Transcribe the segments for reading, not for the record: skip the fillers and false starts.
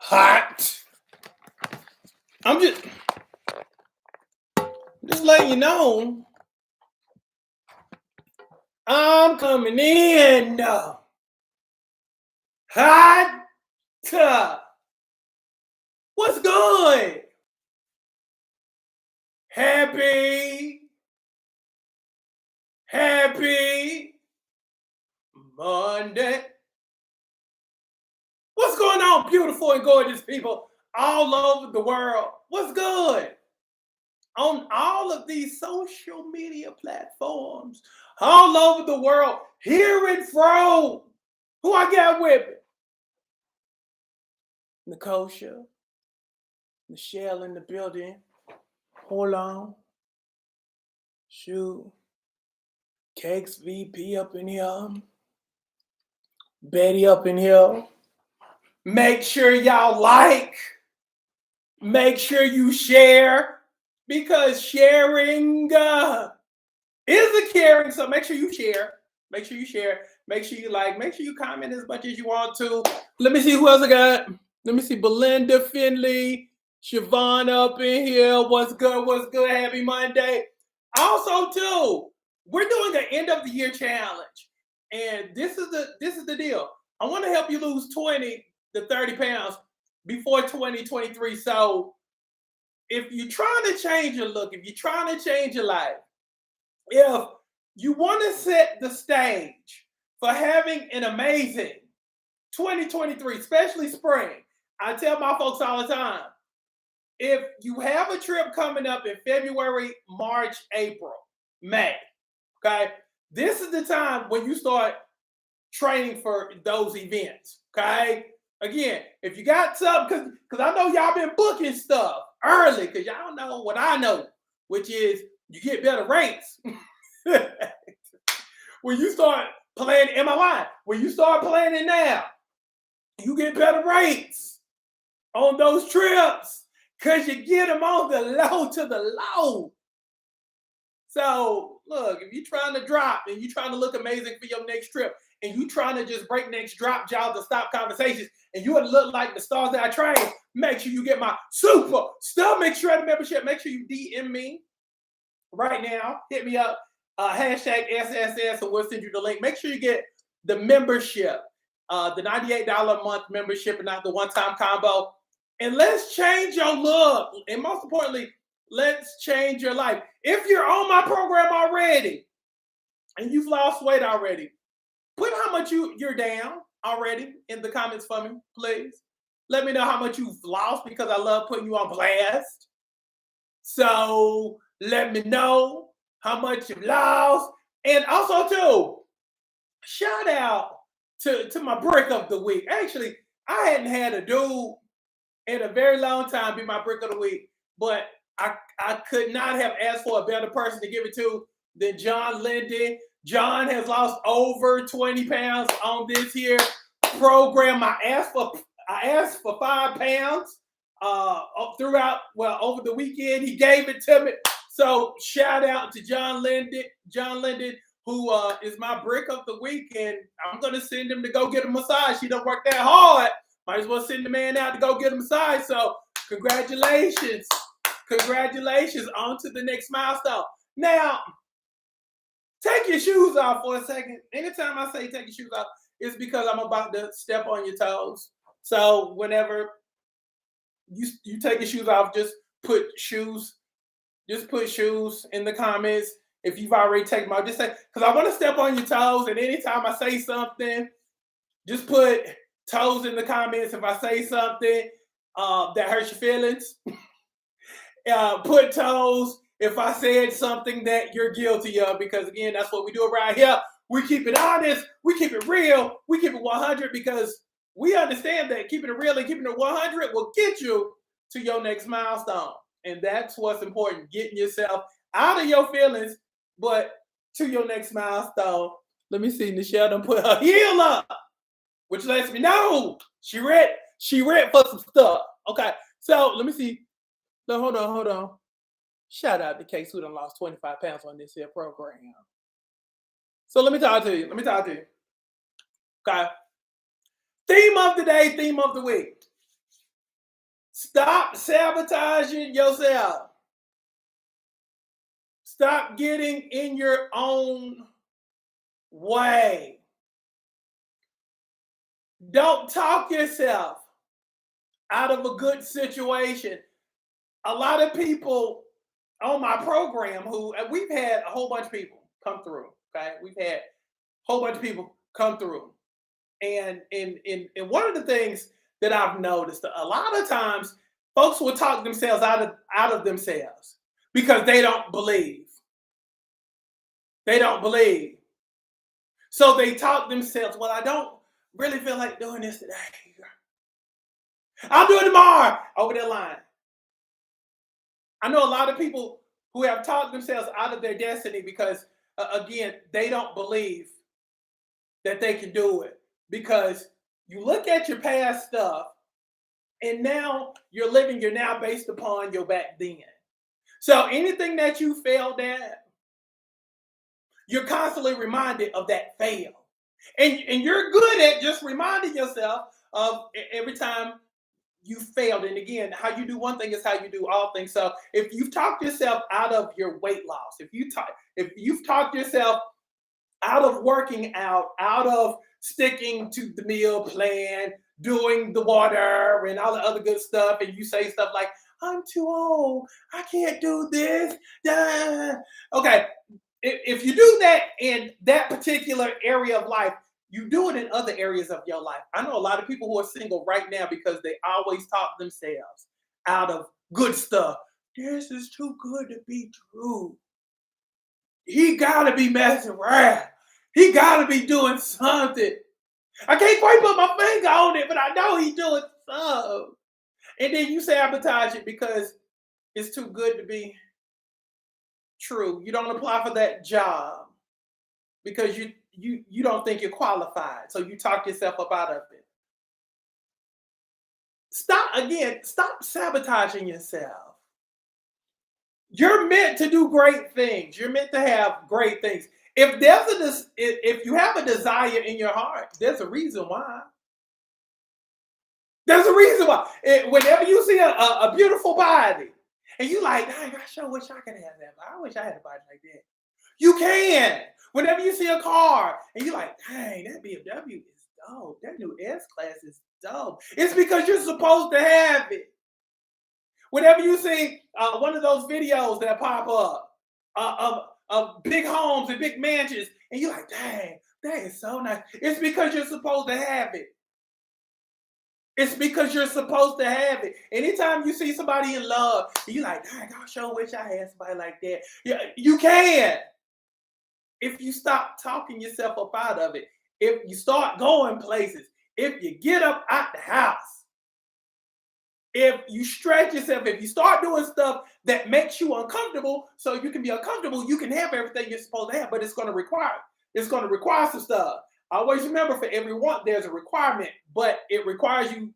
hot. I'm just letting you know I'm coming in hot. What's good? Happy Monday. What's going on, beautiful and gorgeous people all over the world? What's good? On all of these social media platforms, all over the world, here and fro. Who I got with me? Nicosia, Michelle in the building. Hold on. Shoot. Cakes VP up in here. Betty up in here. Make sure y'all like. Make sure you share. Because sharing is a caring. So make sure you share. Make sure you share. Make sure you like. Make sure you comment as much as you want to. Let me see who else I got. Let me see. Belinda Finley. Siobhan up in here. What's good? What's good? Happy Monday. Also, too, we're doing an end of the year challenge. And this is the deal. I want to help you lose 20 to 30 pounds before 2023. So if you're trying to change your look, if you're trying to change your life, if you want to set the stage for having an amazing 2023, especially spring, I tell my folks all the time, if you have a trip coming up in February, March, April, May, okay, this is the time when you start training for those events, okay? Again, if you got something, because I know y'all been booking stuff early, because y'all know what I know, which is you get better rates. When you start planning, am I lying? When you start planning now, you get better rates on those trips because you get them on the low to the low. So, look, if you're trying to drop and you're trying to look amazing for your next trip, and you trying to just break next drop jobs to stop conversations, and you would look like the stars that I train, make sure you get my super stomach shredded membership. Make sure you DM me right now. Hit me up, hashtag SSS, and we'll send you the link. Make sure you get the membership, the $98 a month membership, and not the one-time combo. And let's change your look. And most importantly, let's change your life. If you're on my program already and you've lost weight already, put how much you're down already in the comments for me, please. Let me know how much you've lost because I love putting you on blast. So let me know how much you've lost. And also, too, shout out to my brick of the week. Actually, I hadn't had a dude in a very long time be my brick of the week, but I could not have asked for a better person to give it to than John Linden. John has lost over 20 pounds on this here program. I asked for 5 pounds throughout, over the weekend. He gave it to me. So shout out to John Linden, who is my brick of the week, and I'm gonna send him to go get a massage. He don't work that hard. Might as well send the man out to go get a massage. So congratulations on to the next milestone. Now, take your shoes off for a second. Anytime I say take your shoes off, it's because I'm about to step on your toes. So whenever you take your shoes off, just put shoes in the comments. If you've already taken them off, just say, because I want to step on your toes. And anytime I say something, just put toes in the comments. If I say something that hurts your feelings, put toes if I said something that you're guilty of, because again, that's what we do around here. We keep it honest, we keep it real, we keep it 100, because we understand that keeping it real and keeping it 100 will get you to your next milestone. And that's what's important, getting yourself out of your feelings, but to your next milestone. Let me see, Nichelle done put her heel up, which lets me know she read for some stuff. Okay, so let me see. No, hold on. Shout out to Case who done lost 25 pounds on this here program. So let me talk to you. Okay. Theme of the day, theme of the week. Stop sabotaging yourself. Stop getting in your own way. Don't talk yourself out of a good situation. A lot of people on my program we've had a whole bunch of people come through. Okay, we've had a whole bunch of people come through, and one of the things that I've noticed a lot of times, folks will talk themselves out of themselves because they don't believe. They don't believe. So they talk themselves, well, I don't really feel like doing this today. I'll do it tomorrow. Over their line. I know a lot of people who have talked themselves out of their destiny because, again, they don't believe that they can do it. Because you look at your past stuff, and now you're living your now based upon your back then. So anything that you failed at, you're constantly reminded of that fail. And you're good at just reminding yourself of every time you failed. And again, how you do one thing is how you do all things. So if you've talked yourself out of your weight loss, if you've talked yourself out of working out of sticking to the meal plan, doing the water and all the other good stuff, and you say stuff like, I'm too old, I can't do this. Okay, if you do that in that particular area of life, you do it in other areas of your life. I know a lot of people who are single right now because they always talk themselves out of good stuff. This is too good to be true. He gotta be messing around. He gotta be doing something. I can't quite put my finger on it, but I know he's doing something. And then you sabotage it because it's too good to be true. You don't apply for that job because you don't think you're qualified. So you talk yourself up out of it. Stop sabotaging yourself. You're meant to do great things. You're meant to have great things. If you have a desire in your heart, there's a reason why. There's a reason why. Whenever you see a beautiful body, and you like, dang, I sure wish I could have that. I wish I had a body like that. You can. Whenever you see a car, and you're like, dang, that BMW is dope. That new S-Class is dope. It's because you're supposed to have it. Whenever you see one of those videos that pop up of big homes and big mansions, and you're like, dang, that is so nice. It's because you're supposed to have it. It's because you're supposed to have it. Anytime you see somebody in love, you're like, dang, I sure wish I had somebody like that. Yeah, you can. If you stop talking yourself up out of it, if you start going places, if you get up out the house, if you stretch yourself, if you start doing stuff that makes you uncomfortable, so you can be uncomfortable, you can have everything you're supposed to have, but it's going to require some stuff. Always remember, for every want, there's a requirement, but it requires you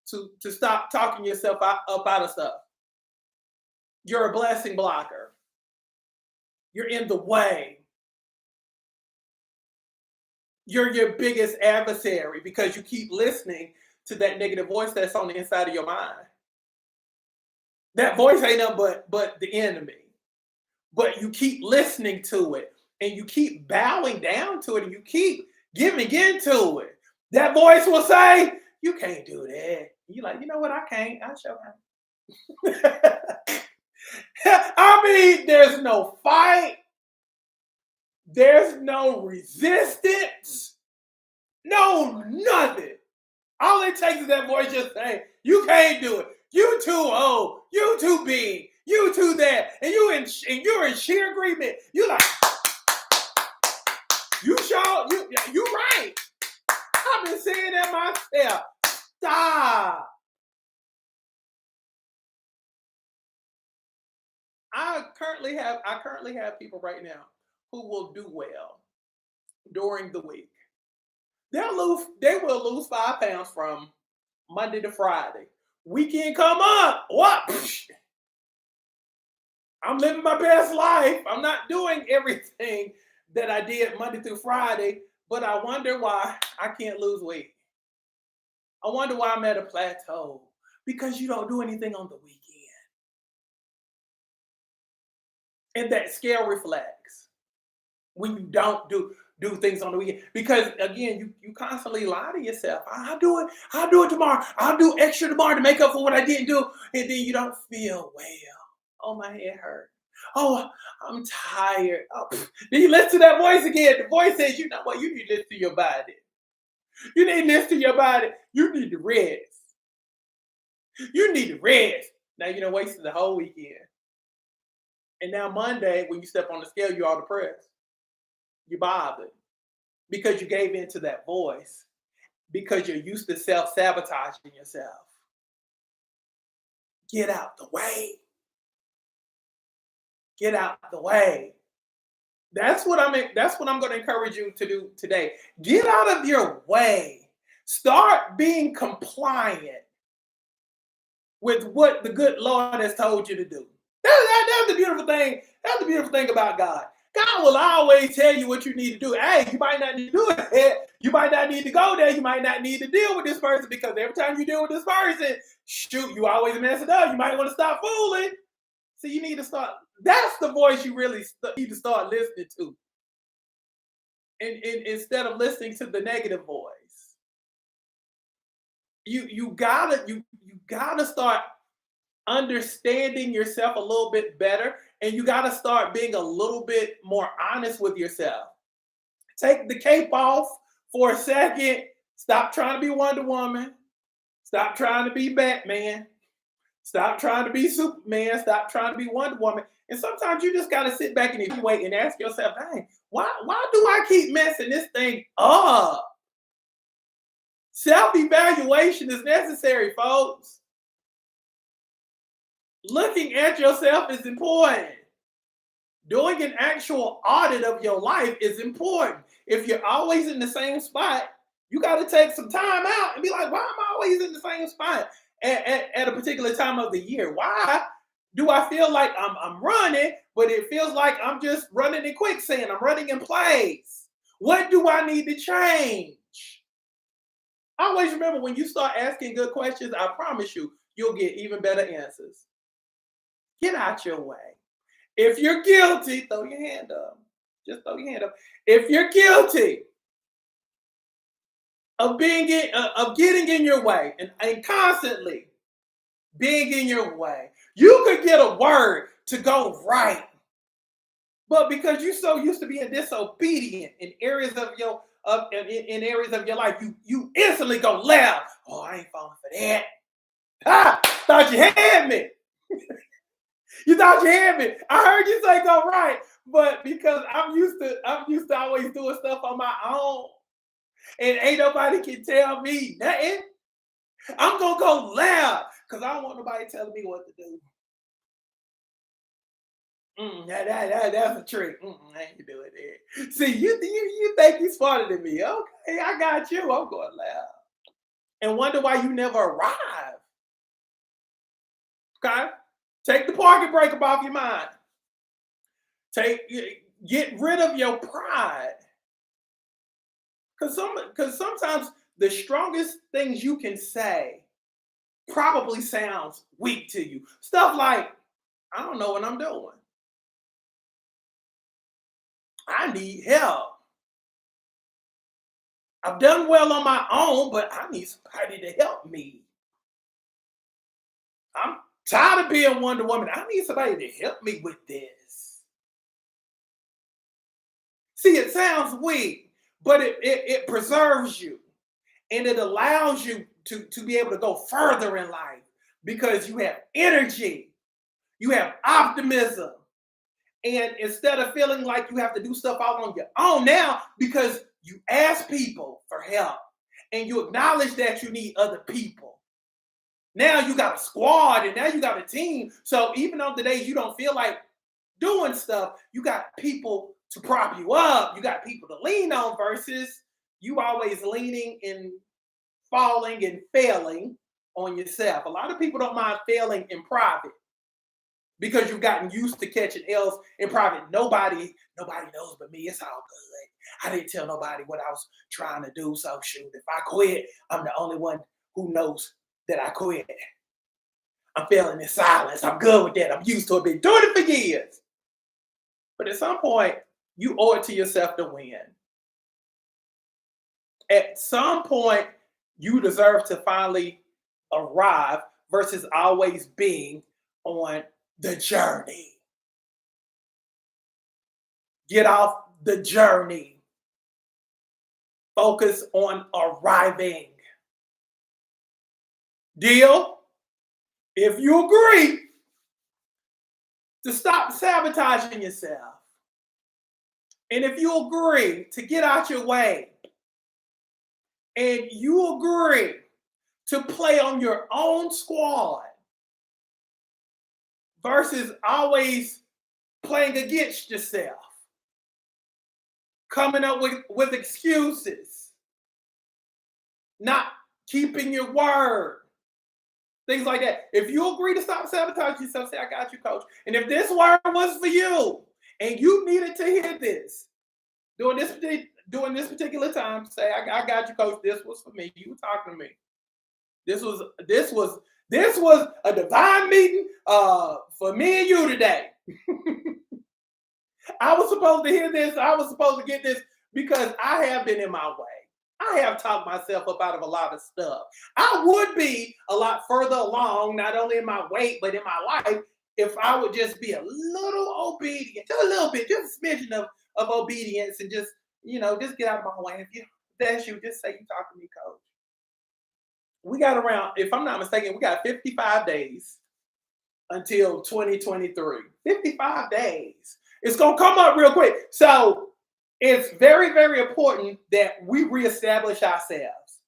to stop talking yourself up out of stuff. You're a blessing blocker. You're in the way. You're your biggest adversary because you keep listening to that negative voice that's on the inside of your mind. That voice ain't nothing but the enemy. But you keep listening to it, and you keep bowing down to it, and you keep giving into it. That voice will say, you can't do that. You're like, you know what? I can't. I sure can. I mean, there's no fight. There's no resistance. No, nothing. All it takes is that voice just saying, you can't do it. You too old. You too big. You too that. And you're in sheer agreement. You like, you right. I've been saying that myself. Stop. I currently have people right now who will do well during the week. They will lose 5 pounds from Monday to Friday. Weekend come up. What? I'm living my best life. I'm not doing everything that I did Monday through Friday, but I wonder why I can't lose weight. I wonder why I'm at a plateau. Because you don't do anything on the weekend. And that scale reflects when you don't do things on the weekend. Because again, you constantly lie to yourself. I'll do it tomorrow. I'll do extra tomorrow to make up for what I didn't do. And then you don't feel well. Oh, my head hurt. Oh, I'm tired. Oh, then you listen to that voice again. The voice says, you know what? You need to listen to your body. You need to listen to your body. You need to rest. You need to rest. Now you done wasted the whole weekend. And now Monday, when you step on the scale, you're all depressed. You're bothered because you gave in to that voice, because you're used to self-sabotaging yourself. Get out the way. Get out the way. That's what I'm going to encourage you to do today. Get out of your way. Start being compliant with what the good Lord has told you to do. That's the beautiful thing. That's the beautiful thing about God. God will always tell you what you need to do. Hey, you might not need to do it. You might not need to go there. You might not need to deal with this person, because every time you deal with this person, shoot, you always mess it up. You might want to stop fooling. So you need to start. That's the voice you really need to start listening to. And instead of listening to the negative voice. You gotta start understanding yourself a little bit better, and you got to start being a little bit more honest with yourself. Take the cape off for a second. Stop trying to be Wonder Woman. Stop trying to be Batman. Stop trying to be Superman. Stop trying to be Wonder Woman. And sometimes you just got to sit back and evaluate and ask yourself, dang, why do I keep messing this thing up? Self-evaluation is necessary, folks. Looking at yourself is important. Doing an actual audit of your life is important. If you're always in the same spot, you got to take some time out and be like, why am I always in the same spot at a particular time of the year? Why do I feel like I'm running, but it feels like I'm just running in quicksand? I'm running in place. What do I need to change? Always remember, when you start asking good questions, I promise you'll get even better answers. Get out your way. If you're guilty, throw your hand up. Just throw your hand up. If you're guilty of getting in your way and constantly being in your way, you could get a word to go right, but because you're so used to being disobedient in areas of your in areas of your life, you instantly go left. Oh, I ain't falling for that. Thought you had me. You thought you had me. I heard you say go right, but because I'm used to always doing stuff on my own, and ain't nobody can tell me nothing, I'm gonna go loud because I don't want nobody telling me what to do. That's a trick. I ain't doing that. See, you think you smarter than me? Okay, I got you. I'm going loud, and wonder why you never arrive. Okay. Take the parking brake up off your mind. Get rid of your pride. Because sometimes the strongest things you can say probably sounds weak to you. Stuff like, I don't know what I'm doing. I need help. I've done well on my own, but I need somebody to help me. I'm tired of being Wonder Woman. I need somebody to help me with this. See, it sounds weak, but it preserves you, and it allows you to be able to go further in life because you have energy, you have optimism, and instead of feeling like you have to do stuff all on your own now, because you ask people for help and you acknowledge that you need other people. Now you got a squad, and now you got a team. So even on the days you don't feel like doing stuff, you got people to prop you up. You got people to lean on versus you always leaning and falling and failing on yourself. A lot of people don't mind failing in private because you've gotten used to catching L's in private. Nobody knows but me. It's all good. I didn't tell nobody what I was trying to do. So shoot, if I quit, I'm the only one who knows that I quit. I'm feeling in silence. I'm good with that. I'm used to it. Been doing it for years. But at some point, you owe it to yourself to win. At some point, you deserve to finally arrive versus always being on the journey. Get off the journey. Focus on arriving. Deal? If you agree to stop sabotaging yourself, and if you agree to get out your way, and you agree to play on your own squad versus always playing against yourself, coming up with excuses, not keeping your word, things like that. If you agree to stop sabotaging yourself, say, I got you, coach. And if this word was for you and you needed to hear this during this particular time, say, I got you, coach. This was for me. You were talking to me. This was a divine meeting for me and you today. I was supposed to hear this. I was supposed to get this because I have been in my way. I have talked myself up out of a lot of stuff. I would be a lot further along, not only in my weight, but in my life, if I would just be a little obedient, just a little bit, just a smidgen of obedience, and just, just get out of my way. If that's you, just say you talk to me, coach. We got around, if I'm not mistaken, we got 55 days until 2023. 55 days. It's going to come up real quick. So it's very, very important that we reestablish ourselves.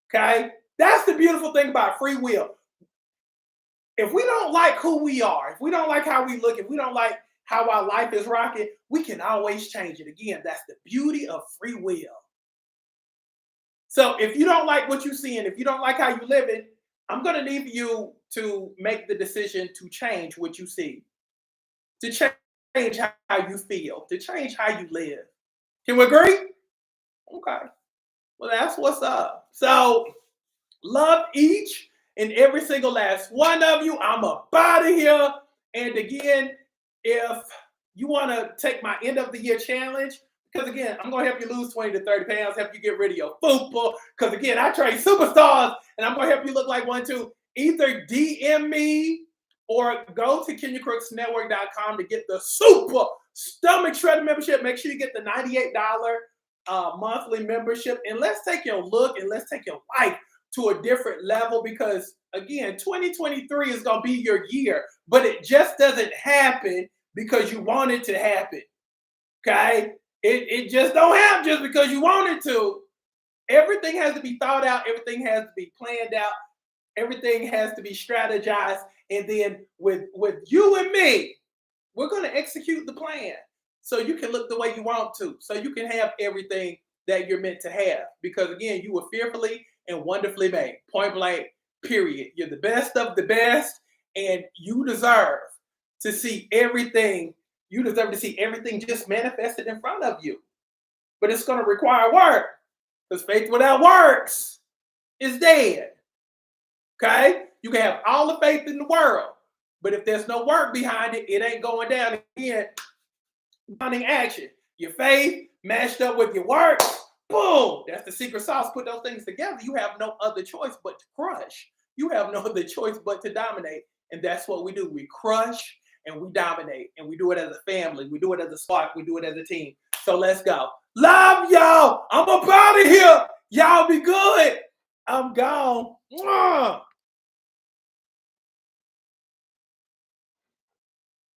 Okay? That's the beautiful thing about free will. If we don't like who we are, if we don't like how we look, if we don't like how our life is rocking, we can always change it. Again, that's the beauty of free will. So if you don't like what you see and if you don't like how you live it, I'm going to need you to make the decision to change what you see, to change how you feel, to change how you live. Can we agree? Okay. Well, that's what's up. So love each and every single last one of you. I'm up out of here. And again, if you want to take my end of the year challenge, because again, I'm going to help you lose 20 to 30 pounds, help you get rid of your fupa. Because again, I train superstars and I'm going to help you look like one too. Either DM me or go to KenyaCrooksNetwork.com to get the super stomach shredder membership. Make sure you get the $98 monthly membership. And let's take your look and let's take your life to a different level, because again, 2023 is going to be your year, but it just doesn't happen because you want it to happen. Okay? It just don't happen just because you want it to. Everything has to be thought out. Everything has to be planned out. Everything has to be strategized. And then with you and me, we're going to execute the plan so you can look the way you want to, so you can have everything that you're meant to have. Because again, you were fearfully and wonderfully made. Point blank, period. You're the best of the best, and you deserve to see everything. You deserve to see everything just manifested in front of you. But it's going to require work, because faith without works is dead. Okay? You can have all the faith in the world, but if there's no work behind it, it ain't going down. Again, running action. Your faith matched up with your work. Boom! That's the secret sauce. Put those things together. You have no other choice but to crush. You have no other choice but to dominate. And that's what we do. We crush and we dominate. And we do it as a family. We do it as a squad. We do it as a team. So let's go. Love y'all. I'm up out of here. Y'all be good. I'm gone. Mwah.